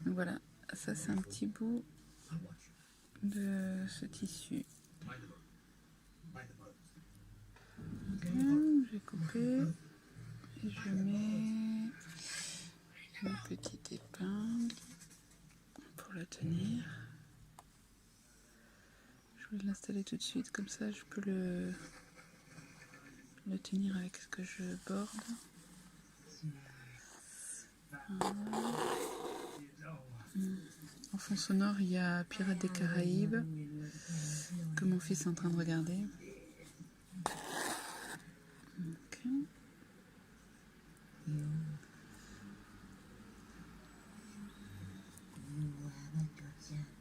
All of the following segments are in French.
Donc voilà, ça c'est un petit bout de ce tissu. Ok, j'ai coupé et je mets une petite épingle pour le tenir. Je vais l'installer tout de suite, comme ça je peux le tenir avec ce que je borde. Voilà. En fond sonore, il y a Pirates des Caraïbes que mon fils est en train de regarder. Okay.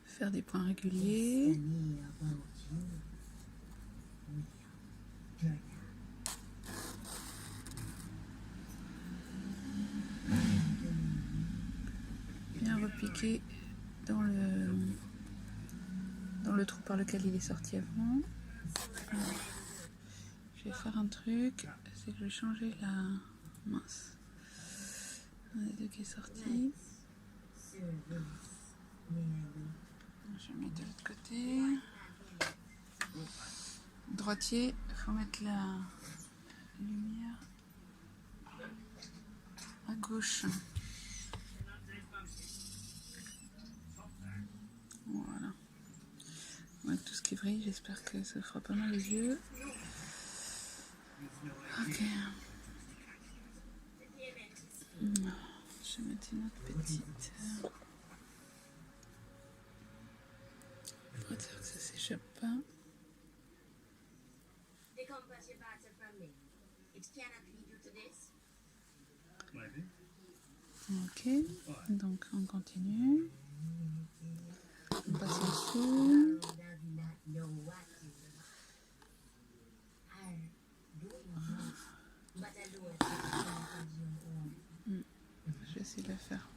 Faire des points réguliers. Bien repiquer dans le trou par lequel il est sorti avant. Alors, je vais faire un truc, c'est que je vais changer la mince. Un des deux qui est sorti. Je mets de l'autre côté. Droitier, il faut mettre la lumière à gauche. Voilà. Avec tout ce qui brille, j'espère que ça fera pas mal les yeux. Ok. Je vais mettre une autre petite. Pour dire que ça s'échappe pas. Ok, donc on continue. On passe en dessous. Je vais essayer de la faire.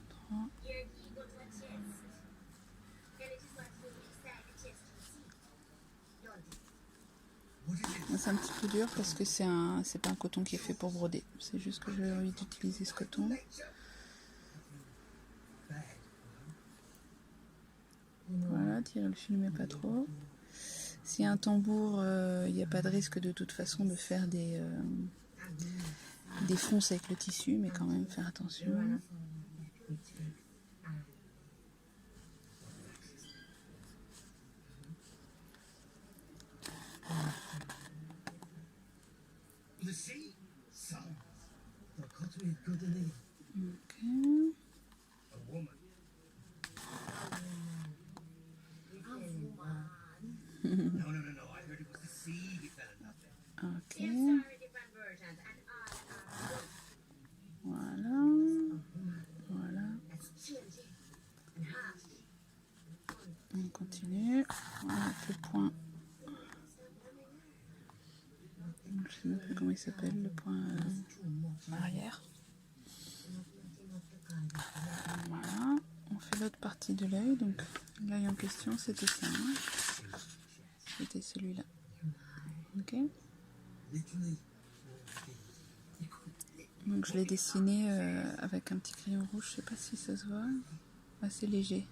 3. C'est un petit peu dur parce que c'est pas un coton qui est fait pour broder. C'est juste que j'ai envie d'utiliser ce coton. Voilà, tirer le fil mais pas trop. S'il y a un tambour, il n'y a pas de risque de toute façon de faire des fonces avec le tissu, mais quand même faire attention. Ok. Ok. Voilà. Voilà. On continue. Voilà le point. Je sais même plus comment il s'appelle, le point arrière. Voilà. On fait l'autre partie de l'œil. Donc l'œil en question, c'était ça. Hein, c'était celui-là. Ok. Donc je l'ai dessiné avec un petit crayon rouge. Je sais pas si ça se voit. Assez léger.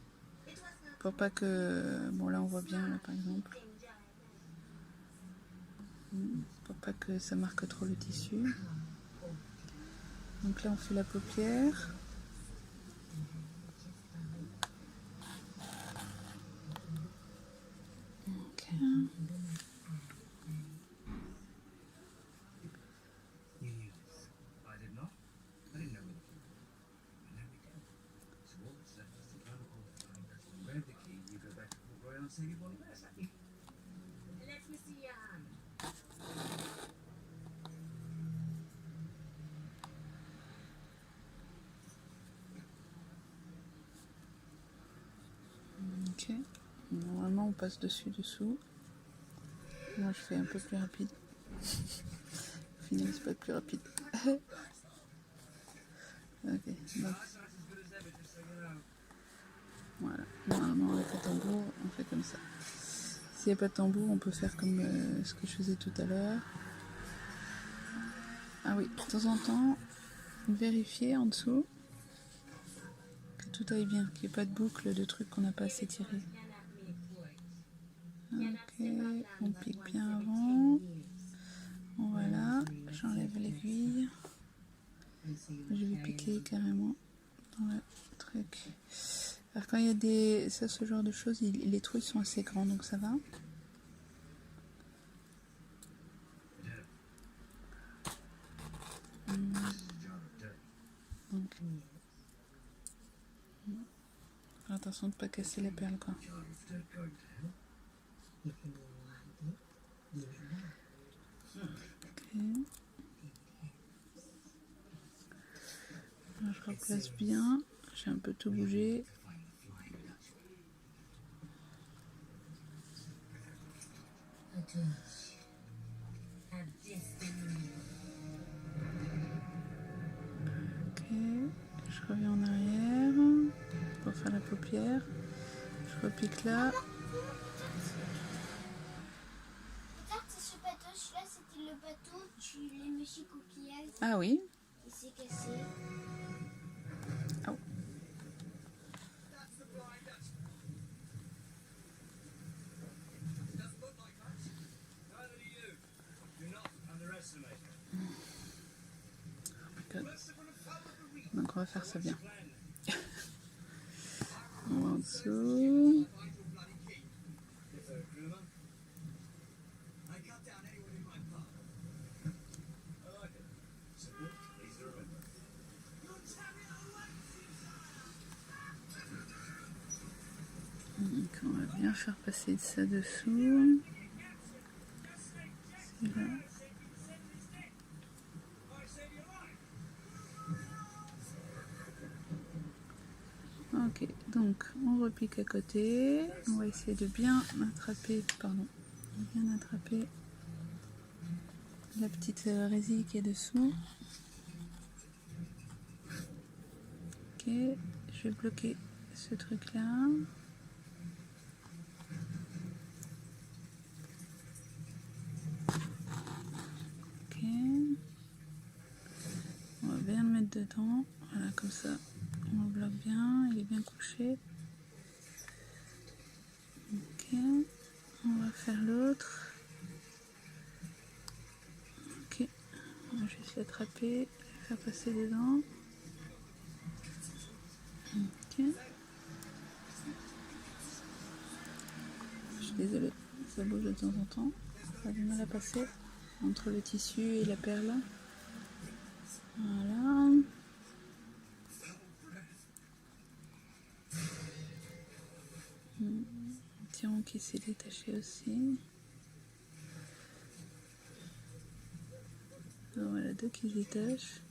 Pour pas que... Bon là on voit bien là par exemple. Pour pas que ça marque trop le tissu. Donc là on fait la paupière. Ok. Ok. Normalement on passe dessus dessous. Moi je fais un peu plus rapide. Au final c'est pas plus rapide. Ok. Donc. Voilà. Normalement avec le tambour on fait comme ça. S'il n'y a pas de tambour on peut faire comme ce que je faisais tout à l'heure. Ah oui, de temps en temps vérifier en dessous que tout aille bien, qu'il n'y ait pas de boucle, de trucs qu'on n'a pas assez tirés. Ok, on pique bien avant. Voilà, j'enlève l'aiguille. Je vais piquer carrément dans le truc. Alors quand il y a ce genre de choses, les trous sont assez grands, donc ça va. Donc, attention de ne pas casser les perles, quoi. Ok. Alors, je replace bien. J'ai un peu tout bougé. Ok, je reviens en arrière pour faire la paupière. Je repique là. Regarde, c'est ce bateau, celui-là c'était le bateau du les monsieur coquillage. Ah oui. Il s'est cassé. Oh. Donc on va faire ça bien. On va en dessous. Donc on va bien faire passer ça dessous. Là. Ok, donc on repique à côté. On va essayer de bien attraper, la petite résille qui est dessous. Ok, je vais bloquer ce truc là. Ok, on va bien le mettre dedans. Voilà, comme ça on le bloque bien, il est bien couché. Ok, on va faire l'autre. Ok, on va juste l'attraper, le faire passer dedans. Ok. Je suis désolée, ça bouge de temps en temps. Ça a du mal à passer entre le tissu et la perle. Voilà. Un tiron qui s'est détaché aussi. Alors voilà, deux qui se détachent.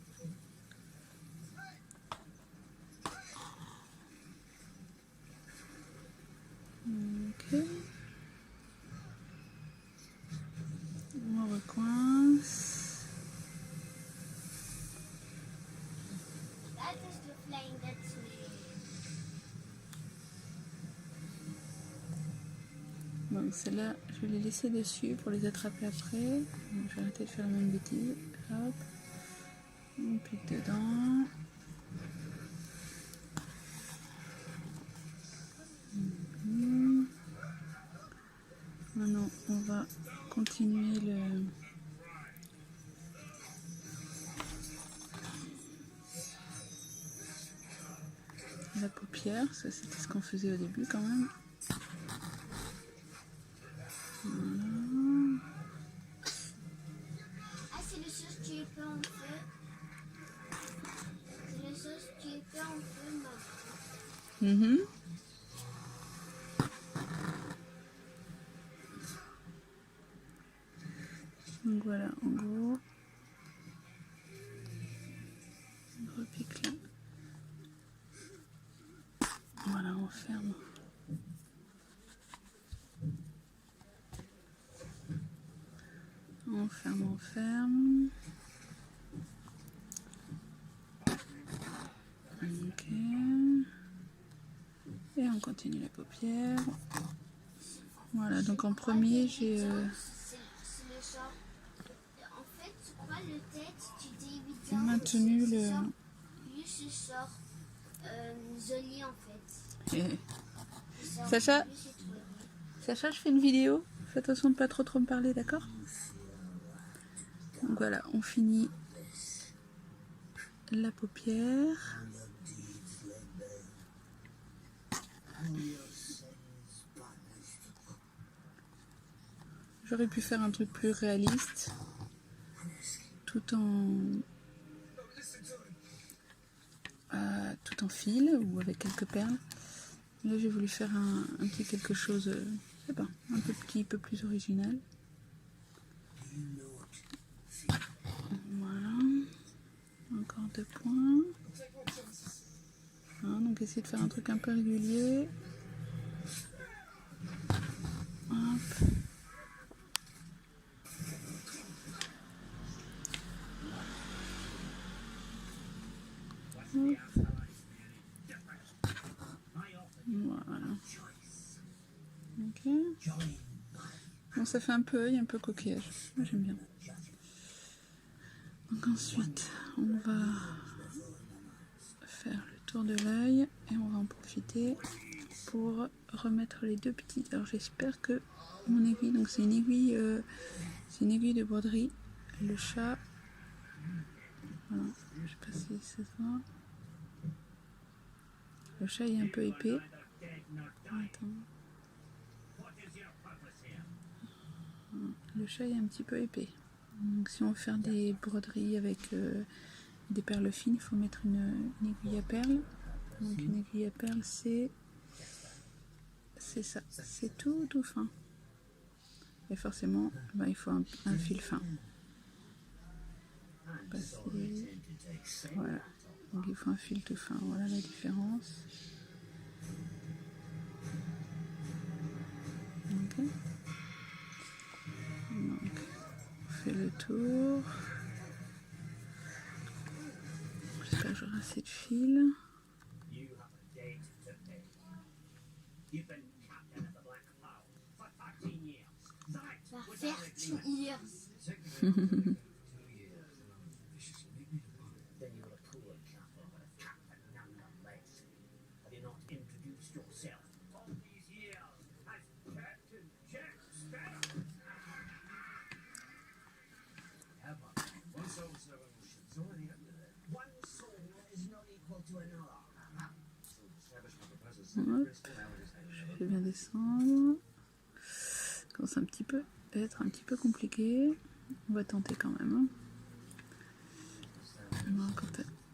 Ok. On recoince. That is the flying that's me. Donc celle-là, je vais les laisser dessus pour les attraper après. Donc, je vais arrêter de faire la même bêtise. Hop. On pique dedans. Maintenant, on va continuer la paupière. Ça, c'était ce qu'on faisait au début quand même. Voilà. Ah, c'est le sauce tu es pas en feu. C'est le sauce tu es pas en feu, maman. Donc voilà, en gros, on repique là. Voilà, on ferme. On ferme, on ferme. Ok. Et on continue la paupière. Voilà, donc en premier, j'ai... C'est le sort. En fait, tu crois le tête, tu t'évites maintenu le... Juste ce sort. joli en fait. Et... Ça, Sacha en plus, c'est trop joli. Sacha, je fais une vidéo. Fais attention de pas trop me parler, d'accord? Donc voilà, on finit la paupière. J'aurais pu faire un truc plus réaliste, tout en fil ou avec quelques perles. Là, j'ai voulu faire un petit quelque chose, je sais pas, un petit peu plus original. Voilà. Encore 2 points. Hein, donc essayer de faire un truc un peu régulier. Hop. Hop. Voilà. Ok. Bon, ça fait un peu œil, un peu coquillage. Moi, j'aime bien. Donc ensuite, on va faire le tour de l'œil et on va en profiter pour remettre les deux petites. Alors j'espère que mon aiguille, donc c'est une aiguille de broderie. Le chat, voilà, je sais pas si ça se voit. Le chat est un peu épais. Attends. Le chat est un petit peu épais. Donc si on veut faire des broderies avec des perles fines, il faut mettre une aiguille à perles. Donc une aiguille à perles, c'est ça, c'est tout fin. Et forcément, il faut un fil fin. Voilà. Donc il faut un fil tout fin. Voilà la différence. Ok. Donc on fait le tour. J'espère que j'aurai assez de fil. Hop. Je fais bien descendre. Ça commence à être un petit peu compliqué. On va tenter quand même.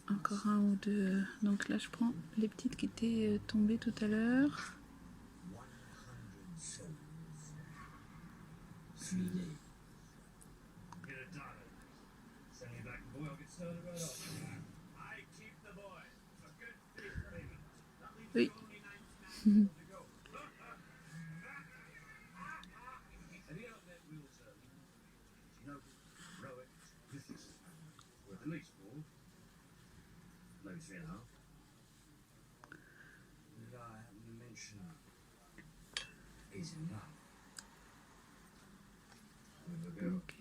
Encore un ou deux. Donc là, je prends les petites qui étaient tombées tout à l'heure. Oui. Ok.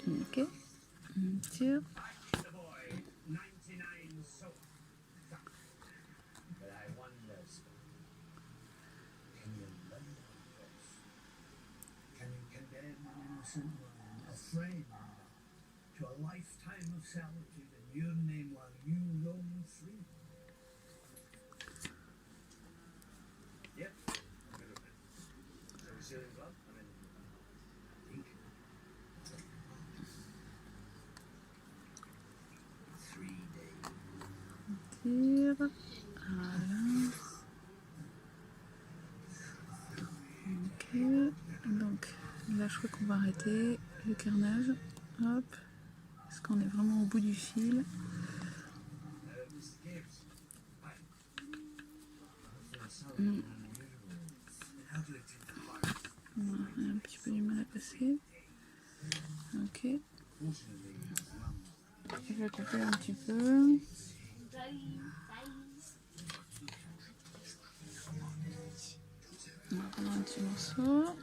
Ok. On tire. A friend to a lifetime of solitude in your name while you roam free. Yep, I'm good at it. So we still in love? I mean, I think. 3 days. Tire. Voilà. Ok. Donc là, je crois qu'on va arrêter le carnage. Hop. Parce qu'on est vraiment au bout du fil. Voilà, on a un petit peu du mal à passer. Ok. Je vais couper un petit peu. On va prendre un petit morceau.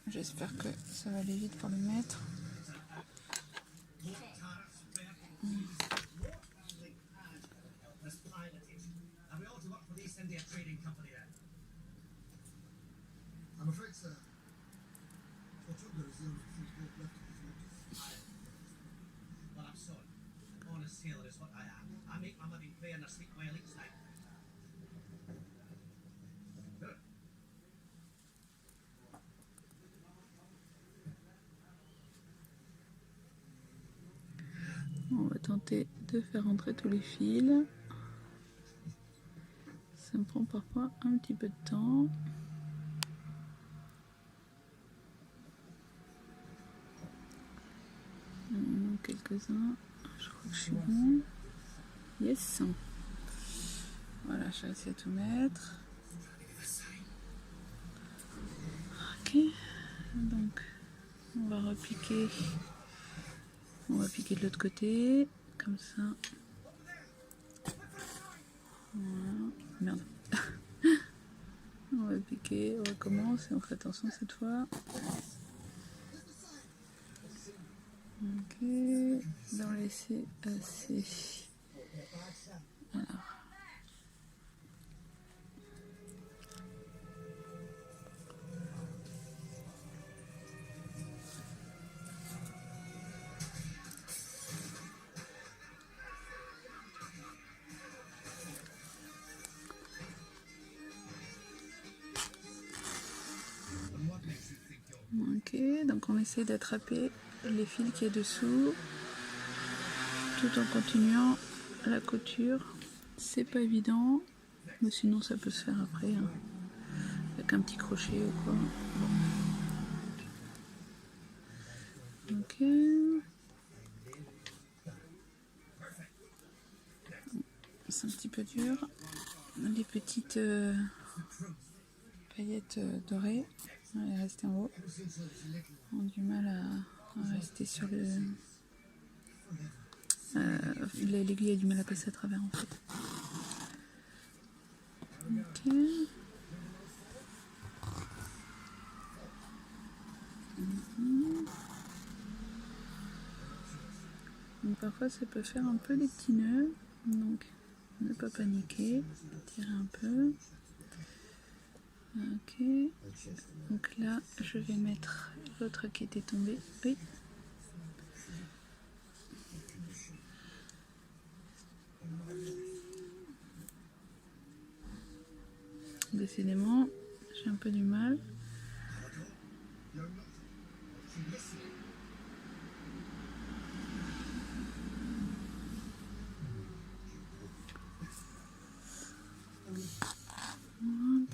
J'espère que ça va aller vite pour le mettre. I'm afraid, sir. Fortunately, there is only a few folk left of his notice. Well, I'm sorry. Honest sailor is what I am. I make my living playing a sleep well each night. Good. On va tenter de faire entrer tous les fils. Ça me prend parfois un petit peu de temps. Quelques-uns. Je crois que je suis bon. Yes. Voilà, j'ai réussi à tout mettre. Ok. Donc, on va repiquer. On va piquer de l'autre côté. Comme ça. Voilà. Merde. On va piquer. On recommence et on fait attention cette fois. Ok, d'en laisser assez. Alors. Ok, donc on essaie d'attraper les fils qui est dessous tout en continuant la couture. C'est pas évident, mais sinon ça peut se faire après hein, avec un petit crochet ou quoi. Bon. Ok. C'est un petit peu dur. Les petites paillettes dorées, elle est restée en haut. On a du mal à rester sur le... l'aiguille a du mal à passer à travers en fait. Ok. Donc parfois ça peut faire un peu des petits nœuds, donc ne pas paniquer, tirer un peu. Ok. Donc là je vais mettre l'autre qui était tombé. Oui. Décidément, j'ai un peu du mal. Hop. On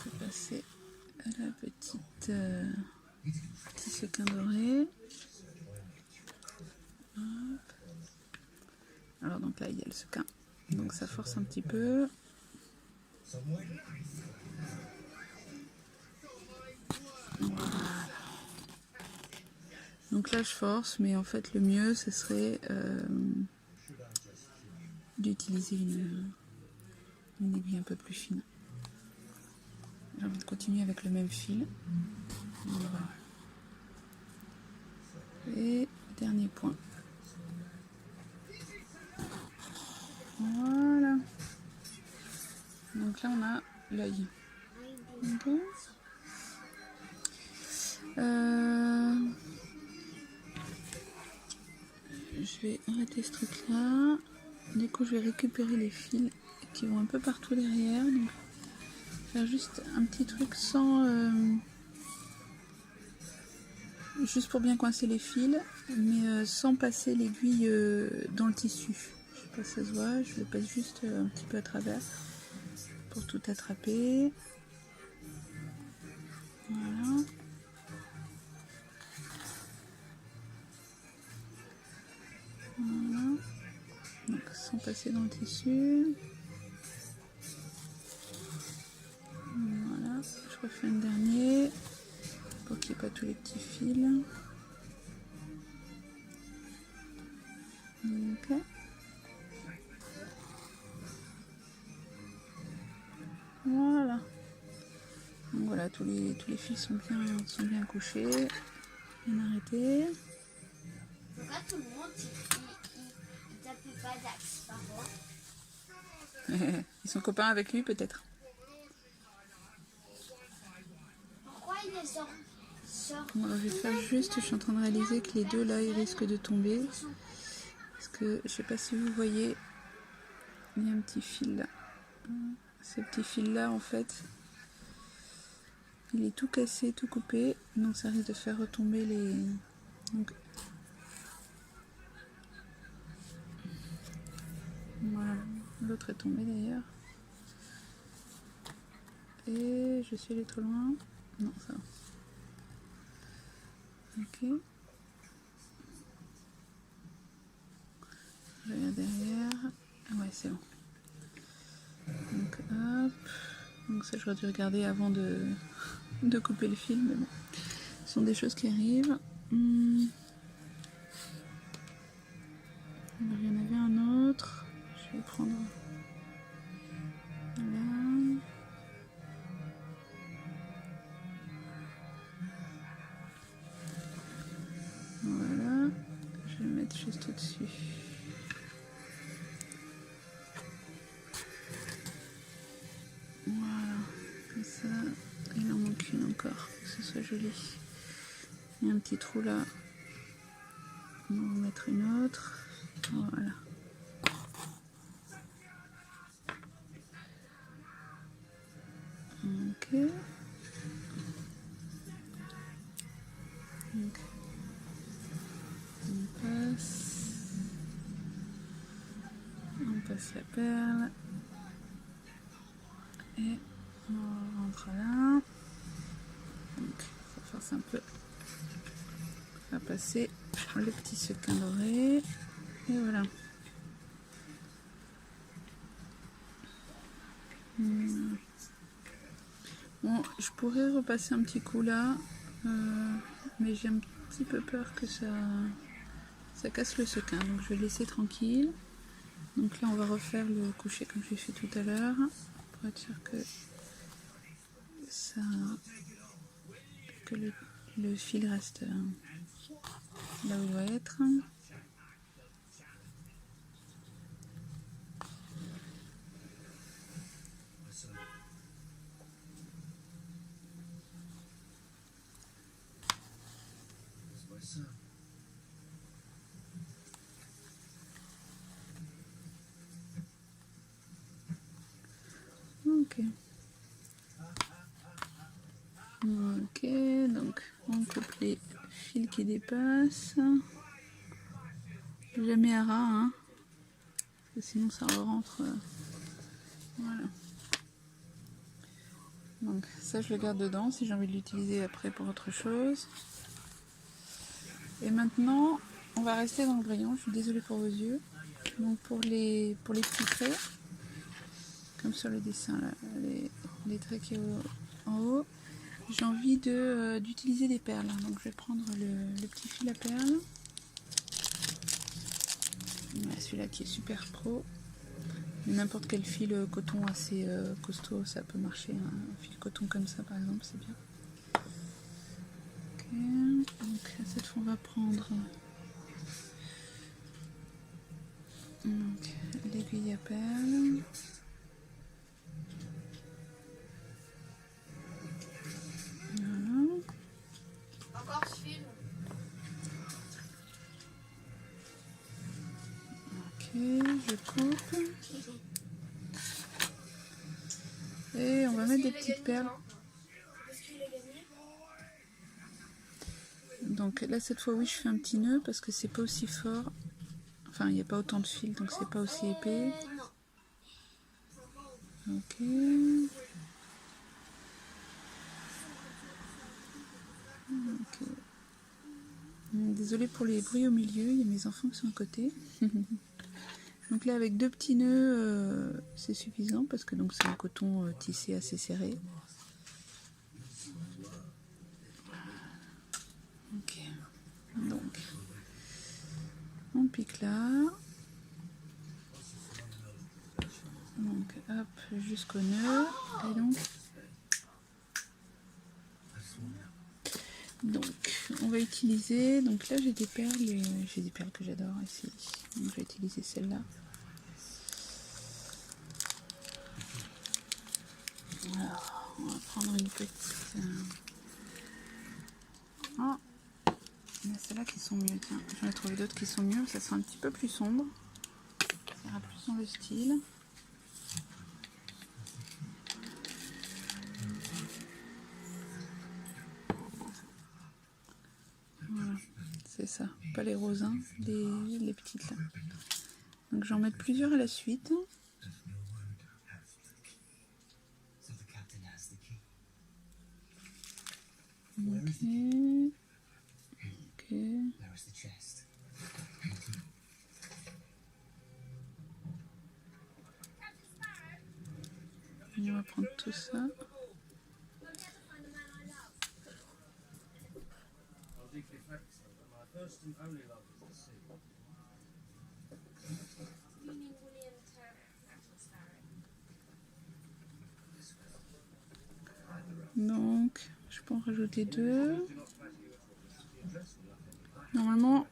peut passer à la petite petit sequin doré. Hop. Alors donc là il y a le sequin, donc ça force un petit peu. Voilà. Donc là je force, mais en fait le mieux ce serait d'utiliser une aiguille un peu plus fine. J'ai envie de continuer avec le même fil. Voilà. Et dernier point. Voilà. Donc là on a l'œil. Okay. Je vais arrêter ce truc là. Du coup je vais récupérer les fils qui vont un peu partout derrière. Donc faire juste un petit truc sans juste pour bien coincer les fils, mais sans passer l'aiguille dans le tissu. Je sais pas si ça se voit, je le passe juste un petit peu à travers pour tout attraper. Voilà. Voilà. Donc sans passer dans le tissu. Voilà, je refais un dernier pour qu'il n'y ait pas tous les petits fils. Ok. Voilà. Donc voilà, tous les fils sont bien couchés, bien arrêtés. Pourquoi tout le monde il t'appelle pas Dax parfois? Ils sont copains avec lui peut-être. Pourquoi il est sort? Bon, alors je vais faire juste, je suis en train de réaliser que les deux là ils risquent de tomber. Parce que je sais pas si vous voyez, il y a un petit fil là. Ce petit fil là en fait, il est tout cassé, tout coupé, donc ça risque de faire retomber les... Donc, voilà, l'autre est tombé d'ailleurs. Et je suis allée trop loin. Non, ça va. Ok. Je regarde derrière. Ah ouais, c'est bon. Donc hop. Donc ça, j'aurais dû regarder avant de couper le fil, mais bon. Ce sont des choses qui arrivent. Il y en avait un autre. Je vais prendre... Voilà. Voilà. Je vais le mettre juste au-dessus. Voilà. Comme ça, il en manque une encore, que ce soit joli. Il y a un petit trou là. On va en mettre une autre. Voilà. Ok. Donc, on passe la perle et on rentre là. Donc, ça force un peu à passer le petit sequin doré et voilà. Bon, je pourrais repasser un petit coup là, mais j'ai un petit peu peur que ça casse le sequin, donc je vais laisser tranquille. Donc là on va refaire le coucher comme j'ai fait tout à l'heure pour être sûr que le fil reste là où il doit être. Ok. Ok, donc on coupe les fils qui dépassent. Jamais à ras, hein, parce que sinon ça rentre. Voilà. Donc ça je le garde dedans si j'ai envie de l'utiliser après pour autre chose. Et maintenant on va rester dans le brillant. Je suis désolée pour vos yeux. Donc pour les petits traits, comme sur le dessin là, les traits qui sont en haut, j'ai envie d'utiliser des perles. Donc je vais prendre le petit fil à perles. Celui-là qui est super pro. N'importe quel fil coton assez costaud, ça peut marcher. Un fil coton comme ça par exemple, c'est bien. Ok, donc cette fois on va prendre l'aiguille à perles. Voilà. Encore ce fil. Ok, je coupe. Et on va mettre des petites perles. Donc là cette fois oui je fais un petit nœud parce que c'est pas aussi fort. Enfin il n'y a pas autant de fils donc c'est pas aussi épais. Ok. Ok. Désolée pour les bruits au milieu, il y a mes enfants qui sont à côté. Donc là avec deux petits nœuds c'est suffisant parce que donc c'est un coton tissé assez serré. Ok. Donc on pique là. Donc hop, jusqu'au nœud. Et donc on va utiliser, donc là j'ai des perles que j'adore ici. Donc je vais utiliser celle-là. Alors, on va prendre une petite... Ah, il y a celles-là qui sont mieux, tiens. J'en ai trouvé d'autres qui sont mieux, ça sera un petit peu plus sombre. Ça ira plus dans le style. Voilà, c'est ça. Pas les rosins, les petites là. Donc j'en mets plusieurs à la suite. Ok. Ok. On va prendre tout ça. Donc, je peux en rajouter 2. Normalement,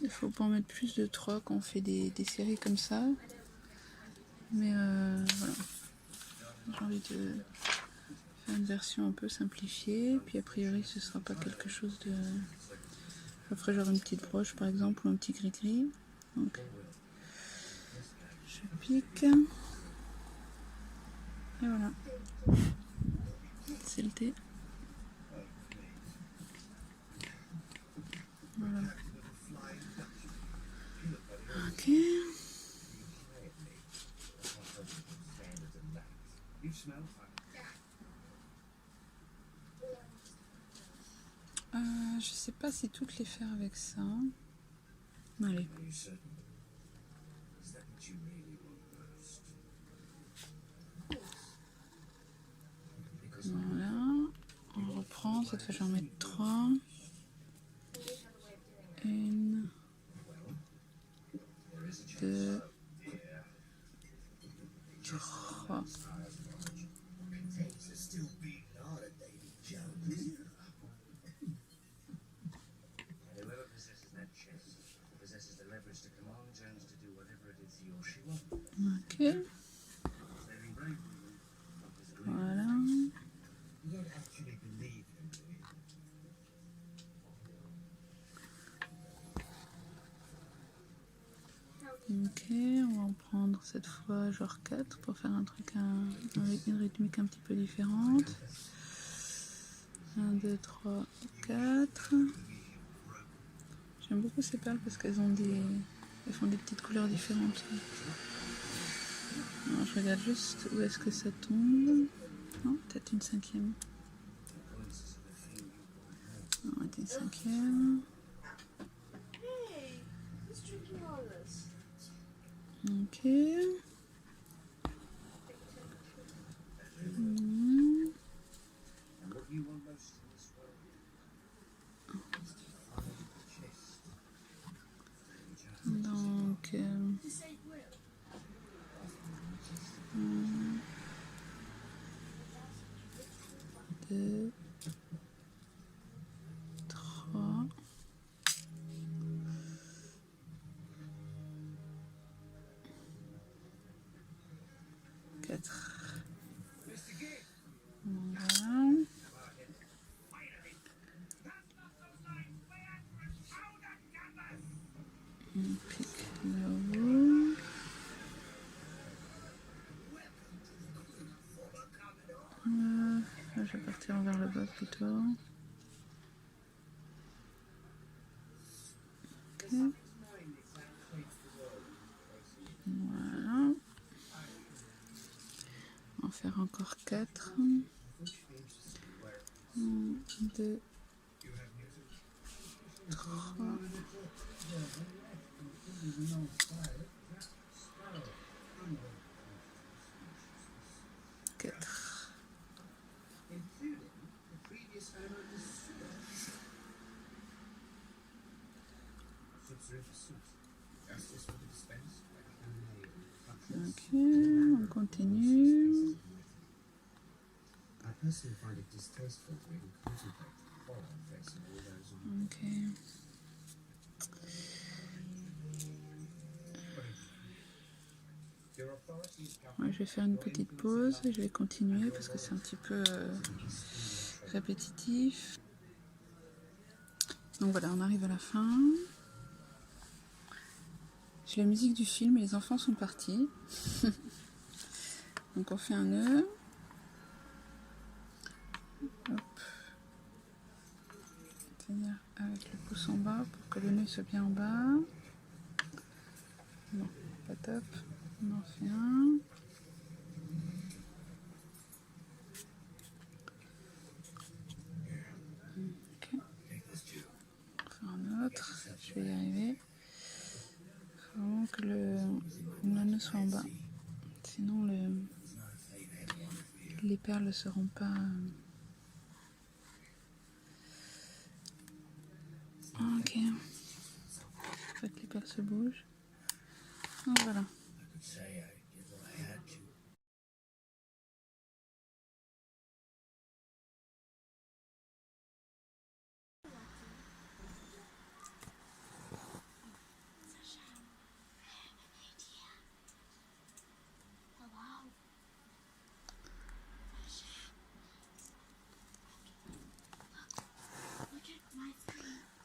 il faut pas en mettre plus de 3 quand on fait des séries comme ça. Mais voilà. J'ai envie de faire une version un peu simplifiée. Puis a priori, ce sera pas quelque chose de... Je ferai genre une petite broche par exemple ou un petit gris-gris. Donc, je pique. Et voilà. C'est le thé. Voilà. Ok. Je sais pas si toutes les faire avec ça. Allez. Voilà. On reprend. Cette fois, je vais en mettre 3. 1, 2, 3. Ok. Voilà. Ok, on va en prendre cette fois genre 4 pour faire un truc avec une rythmique un petit peu différente. 1, 2, 3, 4. J'aime beaucoup ces perles parce qu'elles ont elles font des petites couleurs différentes. Alors, je regarde juste où est-ce que ça tombe. Non, peut-être une 5e. On va mettre une 5e. Ok. Donc, 2, 3, 4. Voilà. On pique là-haut. Là, je vais partir vers le bas plutôt. Ok. Voilà. On va faire encore 4. 1, 2, 3. 4. Ok, on continue. Ok. Ouais, je vais faire une petite pause et je vais continuer parce que c'est un petit peu répétitif. Donc voilà, on arrive à la fin. J'ai la musique du film et les enfants sont partis. Donc on fait un nœud. Hop. C'est-à-dire avec le pouce en bas pour que le nœud soit bien en bas. Non, pas top. On en fait un. Ok. On fait un autre. Je vais y arriver. Il faut vraiment que le nœud soit en bas. Sinon les perles ne seront pas... Ok. Faut que les perles se bougent. Donc voilà.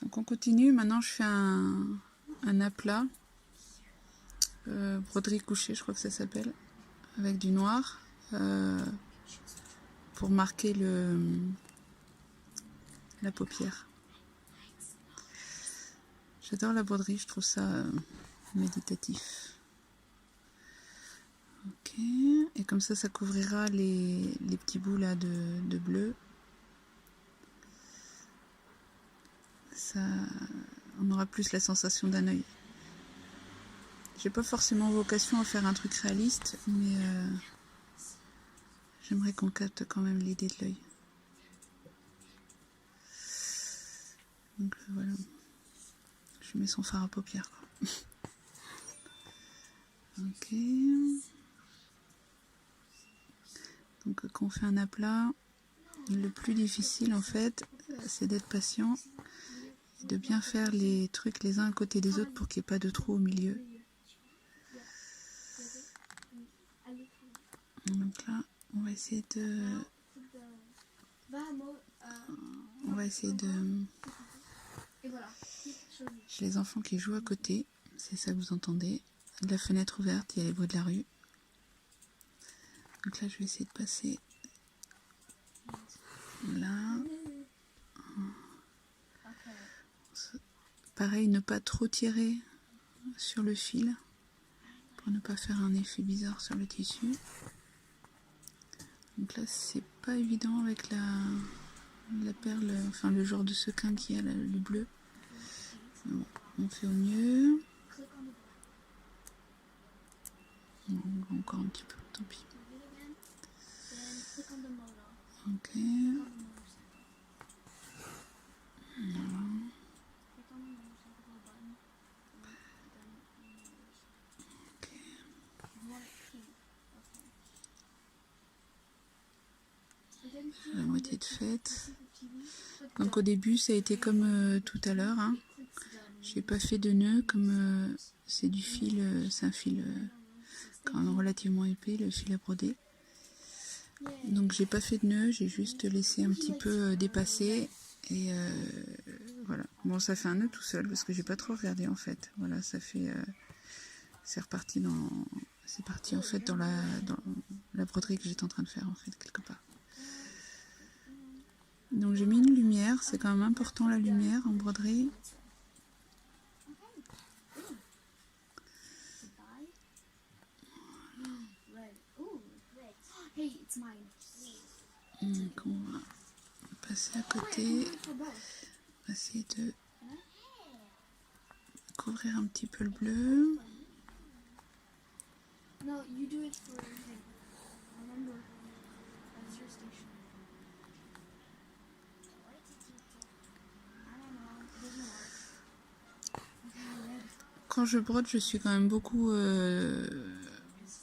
Donc on continue. Maintenant je fais un aplat. Broderie couchée, je crois que ça s'appelle. Avec du noir. Pour marquer la paupière. J'adore la broderie, je trouve ça méditatif. Ok, et comme ça couvrira les petits bouts là de bleu. Ça, on aura plus la sensation d'un œil. J'ai pas forcément vocation à faire un truc réaliste, mais j'aimerais qu'on capte quand même l'idée de l'œil. Donc voilà, je mets son fard à paupières, quoi. Ok. Donc quand on fait un aplat, le plus difficile en fait, c'est d'être patient et de bien faire les trucs les uns à côté des autres pour qu'il n'y ait pas de trou au milieu. Donc là, on va essayer de... J'ai les enfants qui jouent à côté, c'est ça que vous entendez. De la fenêtre ouverte, il y a les bruits de la rue. Donc là, je vais essayer de passer là. Pareil, ne pas trop tirer sur le fil pour ne pas faire un effet bizarre sur le tissu. Donc là, c'est pas évident avec la perle, enfin le genre de sequin qui a le bleu. Bon, on fait au mieux. Encore un petit peu, tant pis. Ok. Voilà. Ok. La moitié de faite. Donc au début, ça a été comme tout à l'heure. Hein. J'ai pas fait de nœud comme c'est du fil, c'est un fil quand même relativement épais, le fil à broder. Donc j'ai pas fait de nœud, j'ai juste laissé un petit peu dépasser et voilà. Bon, ça fait un nœud tout seul parce que j'ai pas trop regardé en fait. Voilà, ça fait c'est reparti c'est parti en fait dans la broderie que j'étais en train de faire en fait quelque part. Donc j'ai mis une lumière, c'est quand même important la lumière en broderie. Donc on va passer à côté, on va essayer de couvrir un petit peu le bleu. quand je brode, je suis quand même beaucoup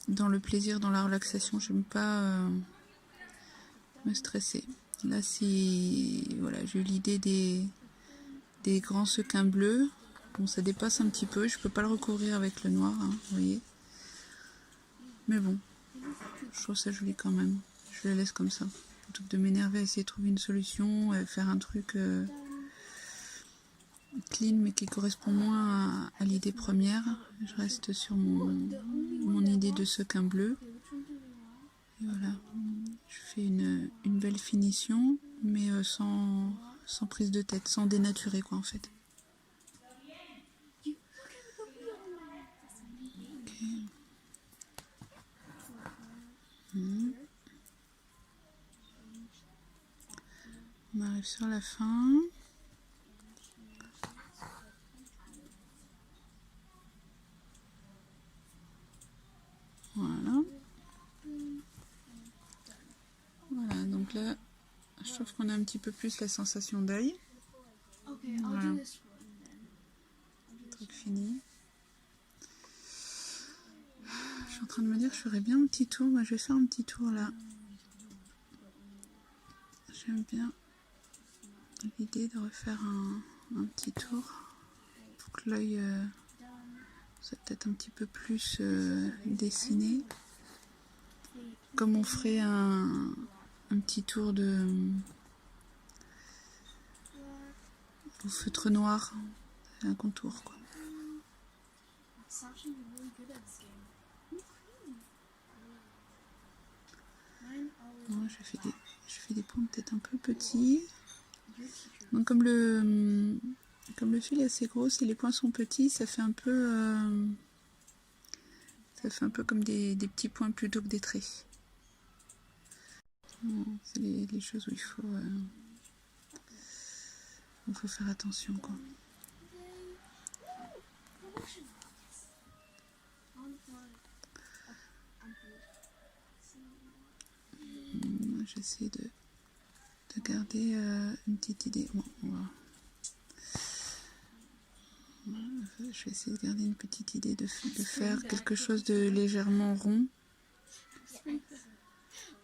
dans le plaisir, dans la relaxation. J'aime pas me stresser. Là, si voilà, j'ai eu l'idée des grands sequins bleus. Bon, ça dépasse un petit peu. Je peux pas le recouvrir avec le noir, hein, vous voyez. Mais bon, je trouve ça joli quand même. Je le laisse comme ça. Plutôt que de m'énerver, essayer de trouver une solution, faire un truc clean mais qui correspond moins à l'idée première. Je reste sur mon idée de sequin bleu. Et voilà, je fais une belle finition, mais sans prise de tête, sans dénaturer quoi en fait. Okay. On arrive sur la fin. Voilà. Voilà, donc là, je trouve qu'on a un petit peu plus la sensation d'œil. Voilà. Truc fini. Je suis en train de me dire que je ferais bien un petit tour. Moi, je vais faire un petit tour là. J'aime bien l'idée de refaire un petit tour pour que l'œil soit peut-être un petit peu plus dessiné. Comme on ferait un petit tour au feutre noir, un contour quoi. Moi, je fais des points peut-être un peu petits. Donc comme le fil est assez gros, si les points sont petits, ça fait un peu comme des petits points plutôt que des traits. C'est les choses où il faut faire attention quoi. J'essaie de garder une petite idée. Bon, je vais essayer de garder une petite idée de faire quelque chose de légèrement rond.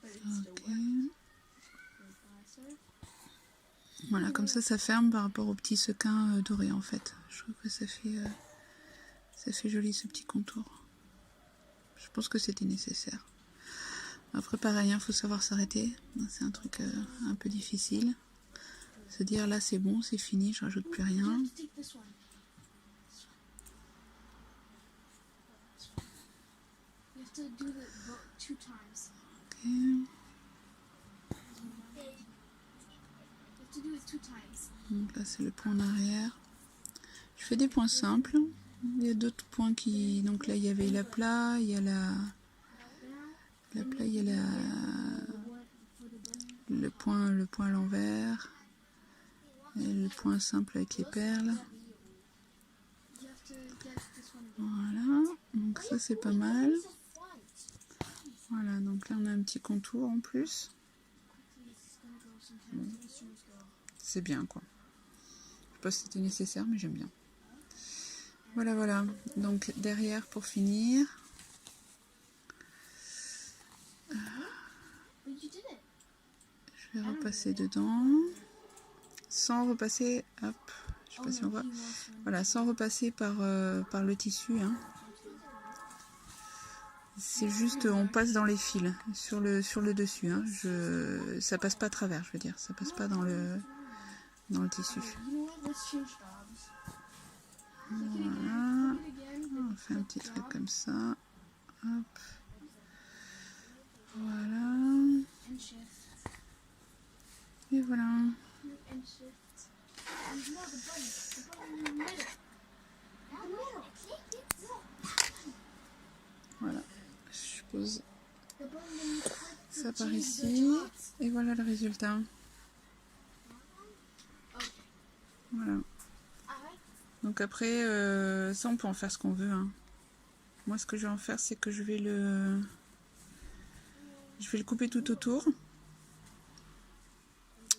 Okay. Voilà, comme ça ferme par rapport au petit sequin doré en fait. Je trouve que ça fait joli ce petit contour. Je pense que c'était nécessaire. Après pareil, faut savoir s'arrêter. C'est un truc un peu difficile. Se dire là c'est bon, c'est fini, je rajoute plus rien. Ok. Donc là c'est le point en arrière. Je fais des points simples. Il y a d'autres points qui... Donc là il y avait l'aplat, il y a l'aplat, il y a le point à l'envers. Et le point simple avec les perles. Voilà, donc ça c'est pas mal. Voilà, donc là on a un petit contour en plus. Bon. C'est bien quoi. Je sais pas si c'était nécessaire mais j'aime bien. Voilà, voilà. Donc derrière pour finir. Je vais repasser dedans. Sans repasser, hop, je sais pas si on voit. Voilà, sans repasser par le tissu. Hein. C'est juste, on passe dans les fils sur le dessus. Hein. Ça passe pas à travers, je veux dire. Ça passe pas dans le tissu. Voilà. On fait un petit truc comme ça. Hop. Voilà. Et voilà. Voilà. Je pose ça par ici. Et voilà le résultat. Voilà. Donc après, ça on peut en faire ce qu'on veut. Hein. Moi ce que je vais en faire, c'est que je vais le couper tout autour.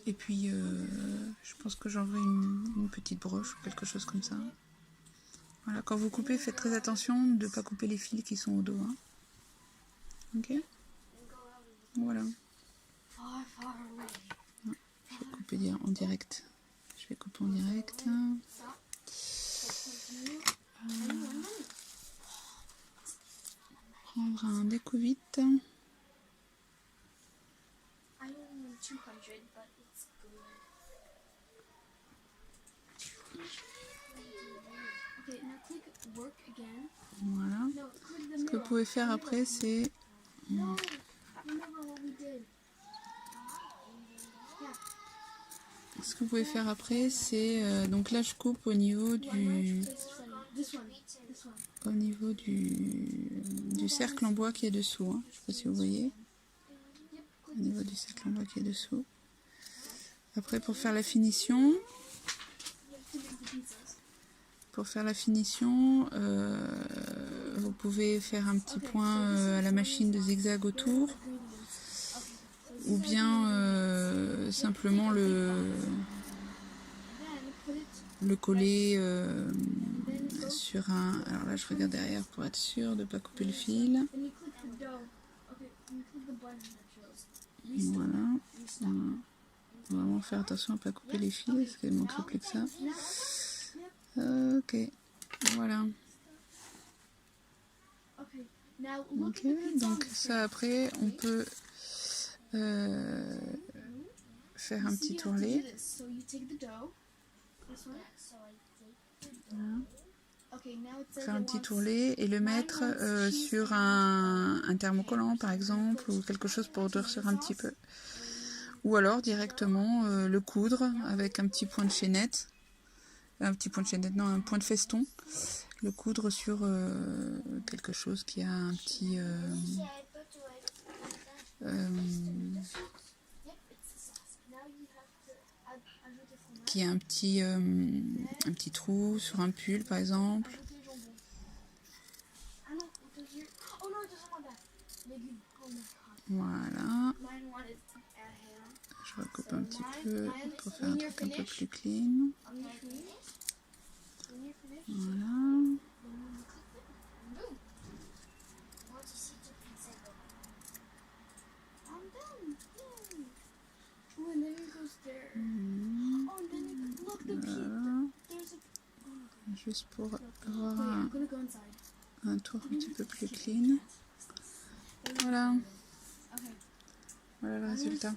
Et puis je pense que j'enverrai une petite broche ou quelque chose comme ça. Voilà, quand vous coupez, faites très attention de ne pas couper les fils qui sont au dos. Hein. Ok? Voilà. Je vais couper en direct. Je vais couper en direct. Prendre un découvite. Voilà. Ce que vous pouvez faire après, c'est... Ce que vous pouvez faire après, c'est... donc là, je coupe au niveau du cercle en bois qui est dessous. Hein. Je ne sais pas si vous voyez. Au niveau du cercle en bois qui est dessous. Après, pour faire la finition... vous pouvez faire un petit point à la machine de zigzag autour. Ou bien simplement le coller sur un... Alors là, je regarde derrière pour être sûr de ne pas couper le fil. Voilà. Vraiment faire attention à ne pas couper les fils, parce qu'il ne manquerait plus que ça. Ok, voilà. Ok, donc ça après, on peut faire un petit tourlet. Voilà. Faire un petit tourlet et le mettre sur un thermocollant par exemple, ou quelque chose pour durcir un petit peu. Ou alors directement le coudre avec un petit point de chaînette. Un point de feston. Le coudre sur quelque chose qui a un petit... qui a un petit trou sur un pull par exemple. Voilà. Je recoupe un petit peu pour faire un truc un peu plus clean. Voilà. Juste pour avoir un tour un petit peu plus clean. Voilà. Voilà le résultat.